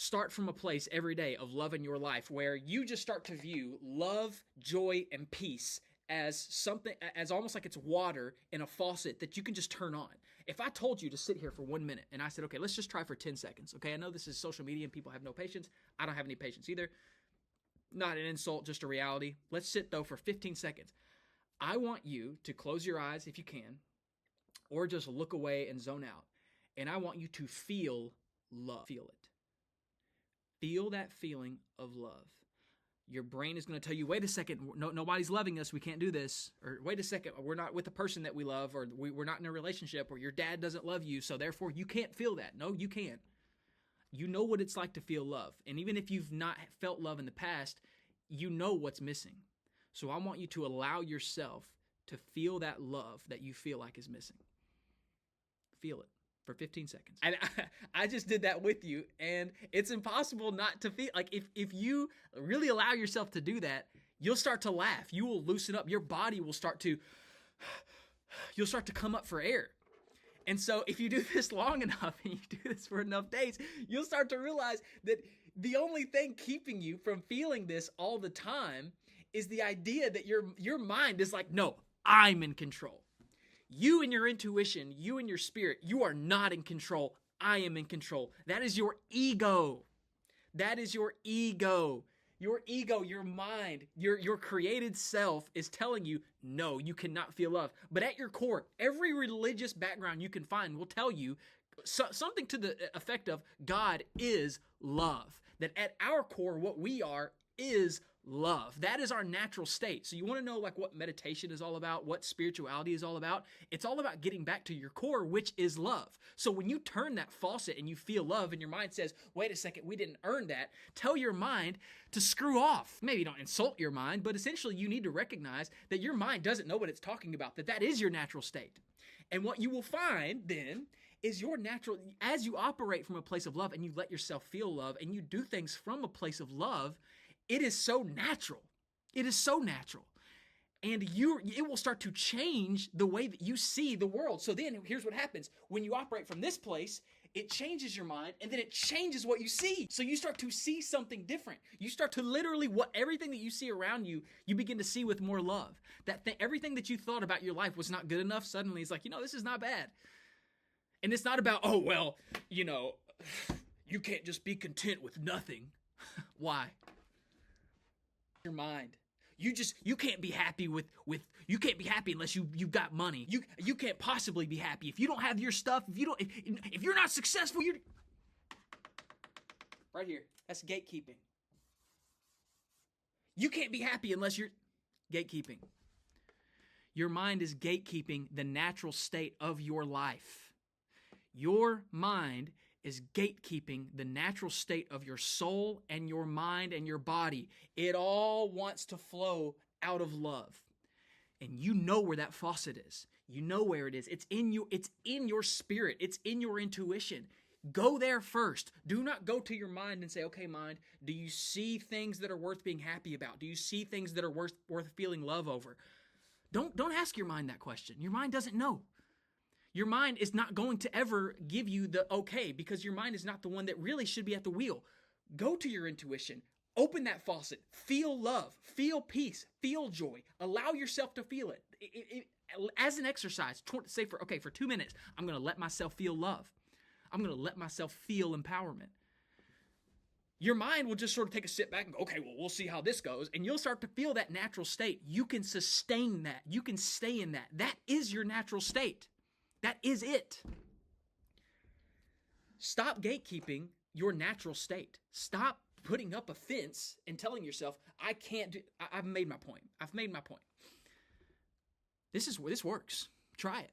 start from a place every day of love in your life where you just start to view love, joy, and peace as something, as almost like it's water in a faucet that you can just turn on. If I told you to sit here for 1 minute and I said, okay, let's just try for 10 seconds. Okay, I know this is social media and people have no patience. I don't have any patience either. Not an insult, just a reality. Let's sit though for 15 seconds. I want you to close your eyes if you can, or just look away and zone out. And I want you to feel love. Feel it. Feel that feeling of love. Your brain is going to tell you, wait a second, nobody's loving us, we can't do this. Or wait a second, we're not with the person that we love, or we're not in a relationship, or your dad doesn't love you, so therefore you can't feel that. No, you can. You know what it's like to feel love. And even if you've not felt love in the past, you know what's missing. So I want you to allow yourself to feel that love that you feel like is missing. Feel it for 15 seconds. And I just did that with you, and it's impossible not to feel like if you really allow yourself to do that, you'll start to laugh. You will loosen up. Your body will you'll start to come up for air. And so if you do this long enough and you do this for enough days, you'll start to realize that the only thing keeping you from feeling this all the time is the idea that your mind is like, no, I'm in control. You and your intuition, you and your spirit, you are not in control. I am in control. That is your ego. That is your ego. Your ego, your mind, your created self is telling you, no, you cannot feel love. But at your core, every religious background you can find will tell you something to the effect of God is love. That at our core, what we are is love. That is our natural state. So you want to know like what meditation is all about, what spirituality is all about? It's all about getting back to your core, which is love. So when you turn that faucet and you feel love and your mind says, wait a second, we didn't earn that, tell your mind to screw off. Maybe don't insult your mind, but essentially you need to recognize that your mind doesn't know what it's talking about, that is your natural state. And what you will find then is your natural, as you operate from a place of love and you let yourself feel love and you do things from a place of love, it is so natural. It is so natural. And it will start to change the way that you see the world. So then here's what happens. When you operate from this place, it changes your mind and then it changes what you see. So you start to see something different. You start to literally, everything that you see around you, you begin to see with more love. Everything that you thought about your life was not good enough, suddenly it's like, this is not bad. And it's not about, you can't just be content with nothing. Why? Your mind. You can't be happy you can't be happy unless you got money. You can't possibly be happy if you don't have your stuff. If you're not successful, you're right here. That's gatekeeping. You can't be happy unless you're gatekeeping. Your mind is gatekeeping the natural state of your life. Your mind is gatekeeping the natural state of your soul and your mind and your body. It all wants to flow out of love. And you know where that faucet is. You know where it is. It's in you. It's in your spirit. It's in your intuition. Go there first. Do not go to your mind and say, okay, mind, do you see things that are worth being happy about? Do you see things that are worth feeling love over? Don't ask your mind that question. Your mind doesn't know. Your mind is not going to ever give you the okay because your mind is not the one that really should be at the wheel. Go to your intuition. Open that faucet. Feel love. Feel peace. Feel joy. Allow yourself to feel it. As an exercise, say for 2 minutes, I'm going to let myself feel love. I'm going to let myself feel empowerment. Your mind will just sort of take a sit back and go, okay, well, we'll see how this goes. And you'll start to feel that natural state. You can sustain that. You can stay in that. That is your natural state. That is it. Stop gatekeeping your natural state. Stop putting up a fence and telling yourself, I've made my point. I've made my point. This works. Try it.